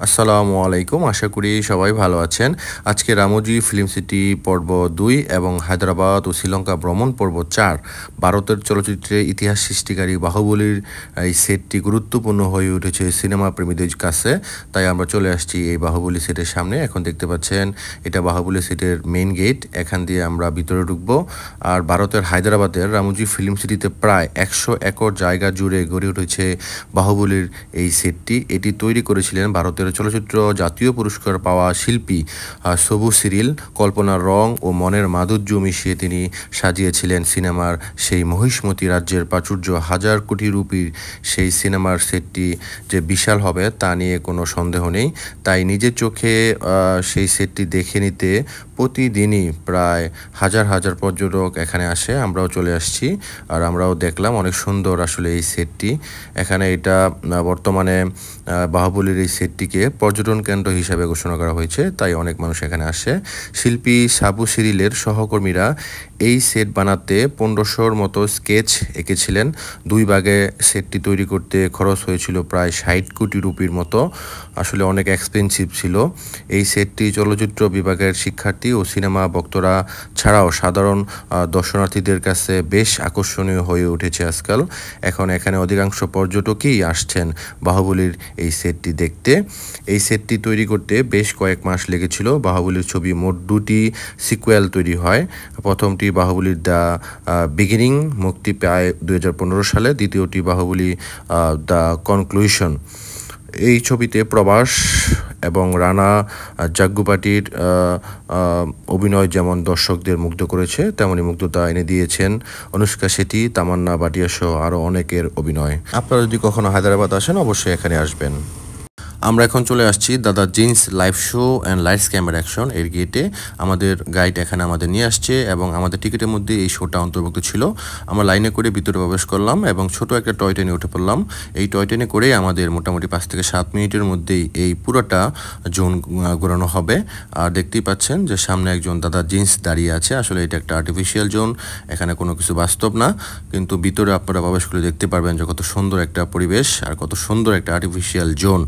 আসসালামু আলাইকুম, আশা করি সবাই ভালো আছেন। আজকে রামোজি ফিল্ম সিটি পর্ব 2 এবং হায়দ্রাবাদ ও শ্রীলঙ্কা ভ্রমণ পর্ব 4 ভারতের চলচ্চিত্রে ইতিহাস সৃষ্টিকারী বাহুবলীর এই সেটটি গুরুত্বপূর্ণ হয়ে উঠেছে সিনেমা প্রেমীদের কাছে। তাই আমরা চলে আসছি এই বাহুবলী সেটের সামনে। এখন দেখতে পাচ্ছেন এটা বাহুবলী সেটের মেইন গেট, এখান দিয়ে আমরা ভিতরে ঢুকবো। আর ভারতের হায়দ্রাবাদের রামোজি ফিল্ম সিটিতে প্রায় 100 একর জায়গা জুড়ে গড়ে উঠেছে বাহুবলীর এই সেটটি। এটি তৈরি করেছিলেন ভারতের চলচ্চিত্র জাতীয় পুরস্কার পাওয়া শিল্পী সবু সিরিল। কল্পনার রং ও মনের মাধুর্য মিশিয়ে তিনি সাজিয়েছিলেন সিনেমার সেই মহিষ্মতি রাজ্যের প্রাচুর্য। হাজার কোটি রুপির সেই সিনেমার সেটটি যে বিশাল হবে তা নিয়ে কোনো সন্দেহ নেই। তাই নিজের চোখে সেই সেটটি দেখে নিতে প্রতিদিনই প্রায় হাজার হাজার পর্যটক এখানে আসে। আমরাও চলে আসছি আর আমরাও দেখলাম, অনেক সুন্দর আসলে এই সেটটি। এখানে এটা বর্তমানে বাহুবলীর এই সেটটিকে পর্যটন কেন্দ্র হিসাবে ঘোষণা করা হয়েছে, তাই অনেক মানুষ এখানে আসে। শিল্পী সাবু সিরিলের সহকর্মীরা এই সেট বানাতে 1500-র মতো স্কেচ এঁকেছিলেন। 2 ভাগে সেটটি তৈরি করতে খরচ হয়েছিল প্রায় 60 কোটি রুপির মতো। আসলে অনেক এক্সপেন্সিভ ছিল। এই সেটটি চলচ্চিত্র বিভাগের শিক্ষার্থী ও সিনেমা ভক্তরা ছাড়াও সাধারণ দর্শনার্থীদের কাছে বেশ আকর্ষণীয় হয়ে উঠেছে আজকাল। এখন এখানে অধিকাংশ পর্যটকই আসছেন বাহুবলীর এই সেটটি দেখতে। এই সেটটি তৈরি করতে বেশ কয়েক মাস লেগেছিল। বাহুবলীর ছবি মোট 2টি সিকুয়েল তৈরি হয়। প্রথমটি বাহুবলীর দ্য বিগিনিং মুক্তি পায় 2015 সালে, দ্বিতীয়টি বাহুবলী দ্য কনক্লুশন। এই ছবিতে প্রভাস এবং রানা জাগ্গুপাটির অভিনয় যেমন দর্শকদের মুগ্ধ করেছে, তেমনই মুগ্ধতা এনে দিয়েছেন অনুষ্কা শেঠি, তামান্না ভাটিয়া সহ আরও অনেকের অভিনয়। আপনারা যদি কখনো হায়দ্রাবাদ আসেন অবশ্যই এখানে আসবেন। আমরা এখন চলে আসছি দাদা jeans live show and lights camera action এর গেটে। আমাদের গাইড এখানে আমাদের নিয়ে আসছে এবং আমাদের টিকিটের মধ্যে এই শোটা অন্তর্ভুক্ত ছিল। আমরা লাইনে করে ভিতরে প্রবেশ করলাম এবং ছোট একটা টয় ট্রেনে উঠে পড়লাম। এই টয় ট্রেনে করে আমাদের মোটামুটি 5 থেকে 7 মিনিটের মধ্যেই এই পুরোটা জোন ঘোরানো হবে। আর দেখতেই পাচ্ছেন যে সামনে একজন দাদা জিন্স দাঁড়িয়ে আছে। আসলে এটা একটা আর্টিফিশিয়াল জোন, এখানে কোনো কিছু বাস্তব না, কিন্তু ভিতরে আপনারা প্রবেশ করে দেখতে পারবেন যে কত সুন্দর একটা পরিবেশ আর কত সুন্দর একটা আর্টিফিশিয়াল জোন।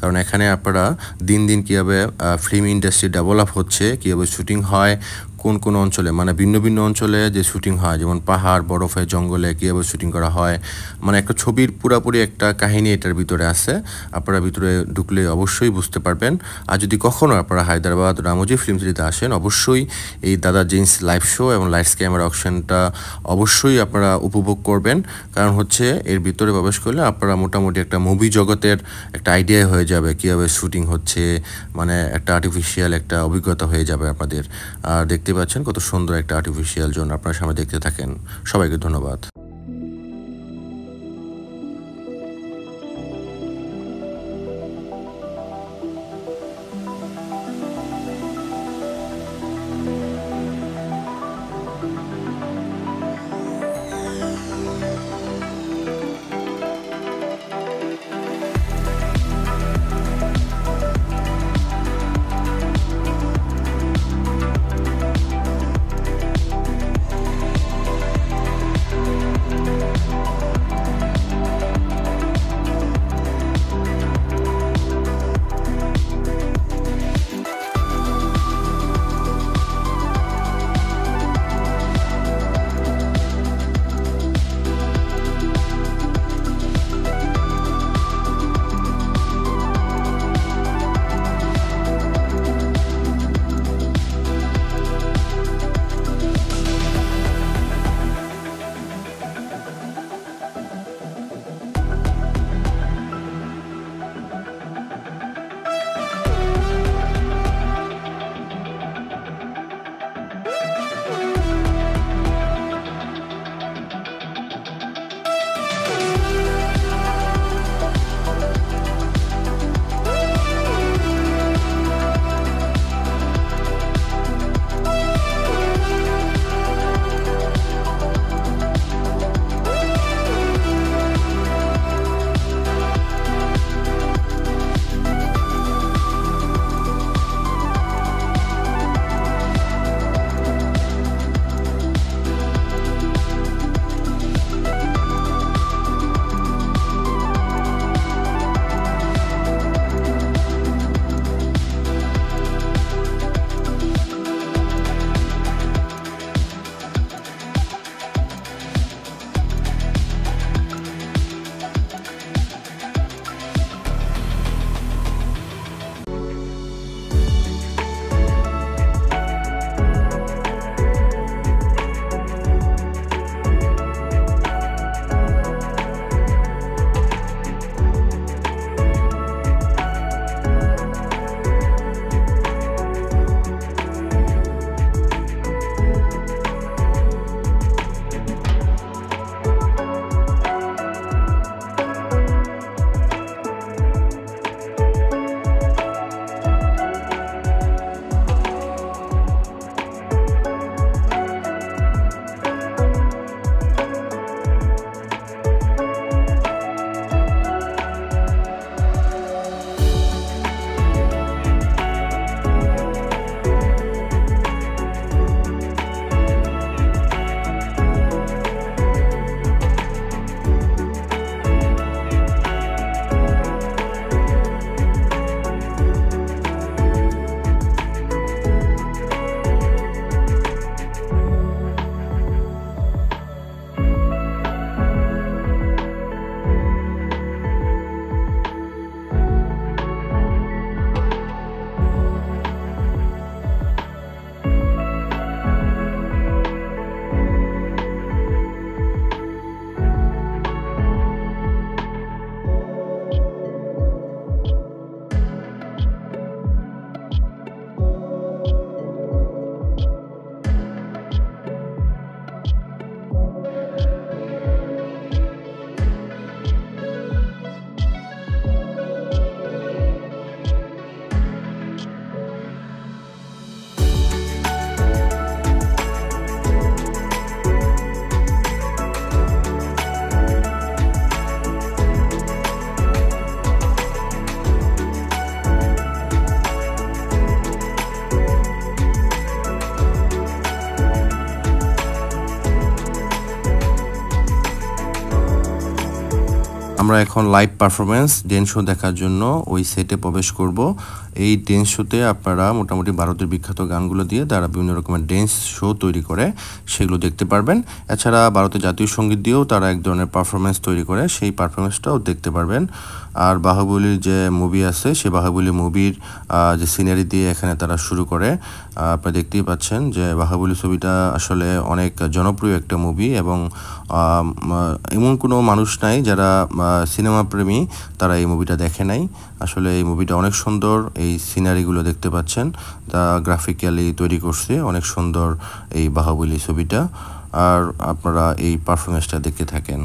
কারণ এখানে আপনারা দিন দিন কীভাবে ফিল্ম ইন্ডাস্ট্রি ডেভেলপ হচ্ছে, কীভাবে শুটিং হয়, কোন কোন অঞ্চলে মানে ভিন্ন ভিন্ন অঞ্চলে যে শুটিং হয়, যেমন পাহাড় বরফে জঙ্গলে কীভাবে শুটিং করা হয়, মানে একটা ছবির পুরাপুরি একটা কাহিনী এটার ভিতরে আছে। আপনারা ভিতরে ঢুকলে অবশ্যই বুঝতে পারবেন। আর যদি কখনো আপনারা হায়দ্রাবাদ রামোজি ফিল্ম সিটিতে আসেন অবশ্যই এই দাদা জিন্স লাইভ শো এবং লাইটস ক্যামেরা অকশনটা অবশ্যই আপনারা উপভোগ করবেন। কারণ হচ্ছে এর ভিতরে প্রবেশ করলে আপনারা মোটামুটি একটা মুভি জগতের একটা আইডিয়া হয়ে যাবে কীভাবে শুটিং হচ্ছে, মানে একটা আর্টিফিশিয়াল একটা অভিজ্ঞতা হয়ে যাবে আপনাদের। আর দেখতে পাচ্ছেন কত সুন্দর একটা আর্টিফিশিয়াল জোন, আপনার সামনে দেখতে থাকেন। সবাইকে ধন্যবাদ। আমরা এখন লাইভ পারফরমেন্স ড্যান্স শো দেখার জন্য ওই সেটে প্রবেশ করব। এই ড্যান্স শোতে আপনারা মোটামুটি ভারতের বিখ্যাত গানগুলো দিয়ে তারা বিভিন্ন রকমের ড্যান্স শো তৈরি করে, সেগুলো দেখতে পারবেন। এছাড়া ভারতের জাতীয় সঙ্গীত দিয়েও তারা এক ধরনের পারফরমেন্স তৈরি করে, সেই পারফরমেন্সটাও দেখতে পারবেন। আর বাহুবলীর যে মুভি আছে সেই বাহুবলী মুভির যে সিনারি দিয়ে এখানে তারা শুরু করে। আপনারা দেখতেই পাচ্ছেন যে বাহুবলী ছবিটা আসলে অনেক জনপ্রিয় একটা মুভি, এবং এমন কোনো মানুষ নাই যারা সিনেমা প্রেমী তারা এই মুভিটা দেখে নাই। আসলে এই মুভিটা অনেক সুন্দর, এই সিনারিগুলো দেখতে পাচ্ছেন তা গ্রাফিক্যালি তৈরি করছে, অনেক সুন্দর এই বাহুবলী ছবিটা। আর আপনারা এই পারফরমেন্সটা দেখতে থাকেন।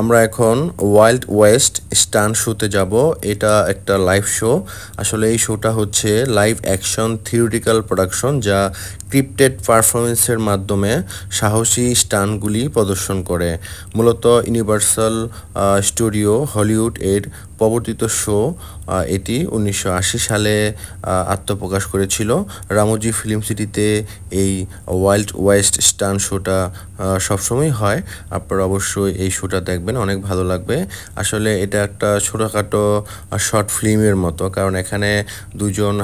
আমরা এখন ওয়াইল্ড ওয়েস্ট স্টান্ট শোতে যাব। এটা একটা লাইভ শো। আসলে এই শোটা হচ্ছে লাইভ অ্যাকশন থিওরিটিক্যাল প্রোডাকশন, যা স্ক্রিপ্টেড পারফরমেন্সের মাধ্যমে সাহসী স্টান্টগুলি প্রদর্শন করে। মূলত ইউনিভার্সাল স্টুডিও হলিউড এর প্রবর্তিত শো। এটি 1980 সালে আত্মপ্রকাশ করেছিল। রামোজি ফিল্ম সিটিতে এই ওয়াইল্ড ওয়েস্ট স্টান্ট শোটা সবসময় হয়। আপনারা অবশ্যই এই শোটা দেখবেন, অনেক ভালো লাগবে। আসলে এটা একটা ছোটোখাটো শর্ট ফিল্মের মতো, কারণ এখানে দুজন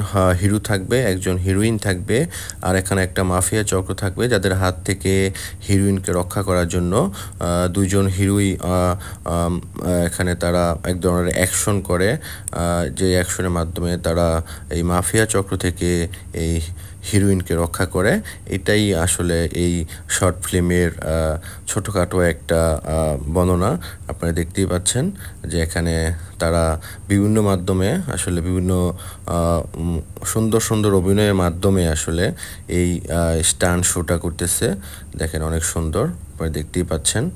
হিরো থাকবে, একজন হিরোইন থাকবে, আর এখানে একটা মাফিয়া চক্র থাকবে যাদের হাত থেকে হিরোইনকে রক্ষা করার জন্য দুজন হিরোই এখানে তারা এক ধরনের অ্যাকশন করে, যে অ্যাকশনের মাধ্যমে তারা এই মাফিয়া চক্র থেকে এই হিরোইনকে রক্ষা করে। এটাই আসলে এই শর্ট ফিল্মের ছোটোখাটো একটা বর্ণনা। আপনারা দেখতেই পাচ্ছেন যে এখানে তারা বিভিন্ন মাধ্যমে আসলে বিভিন্ন সুন্দর সুন্দর অভিনয়ের মাধ্যমে আসলে এই স্টান্ট শোটা করতেছে। দেখেন অনেক সুন্দর, আপনারা দেখতেই পাচ্ছেন।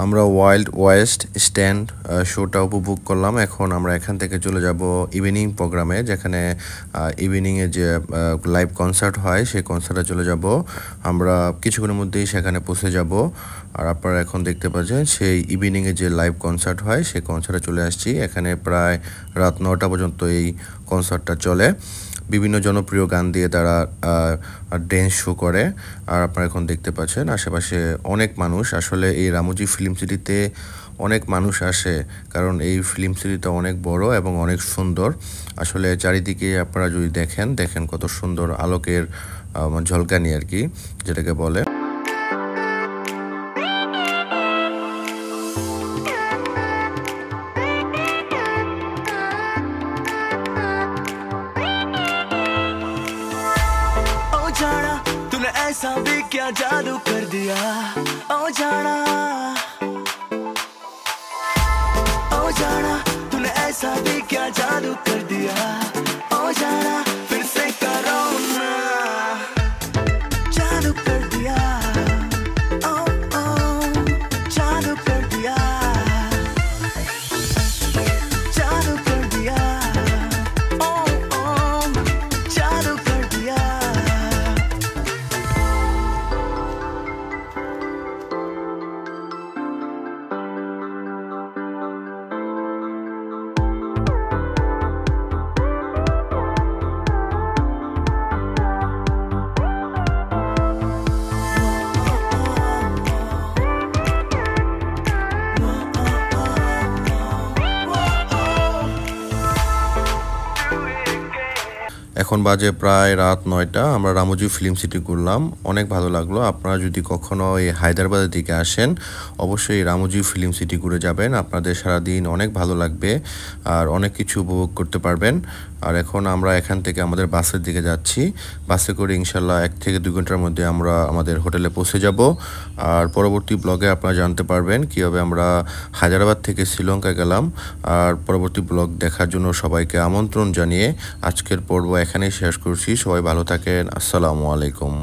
আমরা ওয়াইল্ড ওয়েস্ট স্ট্যান্ড শোটা উপভোগ করলাম। এখন আমরা এখান থেকে চলে যাব ইভিনিং প্রোগ্রামে, যেখানে ইভিনিংয়ে যে লাইভ কনসার্ট হয় সেই কনসার্টে চলে যাব। আমরা কিছুক্ষণের মধ্যেই সেখানে পৌঁছে যাব। আর আপনারা এখন দেখতে পাচ্ছেন সেই ইভিনিংয়ে যে লাইভ কনসার্ট হয় সেই কনসার্টে চলে আসছি। এখানে প্রায় রাত 9টা পর্যন্ত এই কনসার্টটা চলে। বিভিন্ন জনপ্রিয় গান দিয়ে তারা ড্যান্স শো করে। আর আপনারা এখন দেখতে পাচ্ছেন আশেপাশে অনেক মানুষ। আসলে এই রামোজি ফিল্ম সিটিতে অনেক মানুষ আসে, কারণ এই ফিল্ম সিটিটা অনেক বড় এবং অনেক সুন্দর। আসলে চারিদিকে আপনারা যদি দেখেন কত সুন্দর আলোকের ঝলকানি আর কি, যেটাকে বলে। ऐसा भी क्या जादू कर दिया, ओ जाना तूने ऐसा भी क्या जादू कर दिया, ओ जाना फिर से करो ना, जादू कर दिया, ओ जादू कर दिया, जादू कर दिया, ओ जादू कर दिया। এখন বাজে প্রায় রাত 9টা। আমরা রামোজি ফিল্ম সিটি ঘুরলাম, অনেক ভালো লাগলো। আপনারা যদি কখনো এই হায়দ্রাবাদের দিকে আসেন, অবশ্যই রামোজি ফিল্ম সিটি ঘুরে যাবেন। আপনাদের সারাদিন অনেক ভালো লাগবে আর অনেক কিছু উপভোগ করতে পারবেন। আর এখন আমরা এখান থেকে আমাদের বাসের দিকে যাচ্ছি। বাসে করে ইনশাল্লাহ 1 থেকে 2 ঘন্টার মধ্যে আমরা আমাদের হোটেলে পৌঁছে যাব। আর পরবর্তী ব্লগে আপনারা জানতে পারবেন কীভাবে আমরা হায়দ্রাবাদ থেকে শ্রীলঙ্কা গেলাম। আর পরবর্তী ব্লগ দেখার জন্য সবাইকে আমন্ত্রণ জানিয়ে আজকের পর্ব এখানেই শেষ করছি। সবাই ভালো থাকেন। আসসালামু আলাইকুম।